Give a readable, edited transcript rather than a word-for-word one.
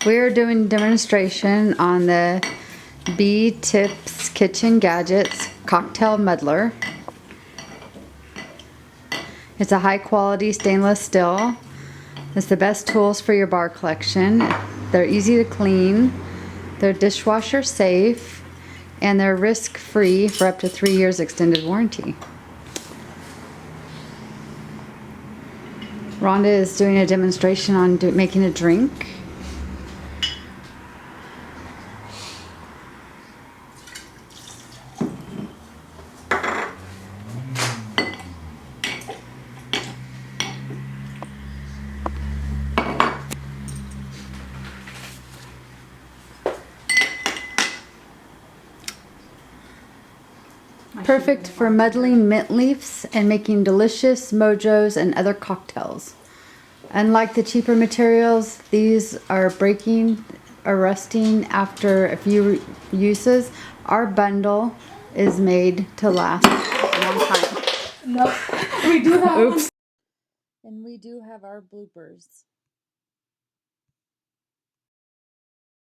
We're doing a demonstration on the BTipsy Kitchen Gadgets Cocktail Muddler. It's a high quality stainless steel. It's the best tools for your bar collection. They're easy to clean, they're dishwasher safe, and they're risk free for up to 3 years extended warranty. Rhonda is doing a demonstration on making a drink. Perfect for muddling mint leaves and making delicious mojos and other cocktails. Unlike the cheaper materials, these are breaking or rusting after a few uses. Our bundle is made to last a long time. No, we do have. Oops. And we do have our bloopers.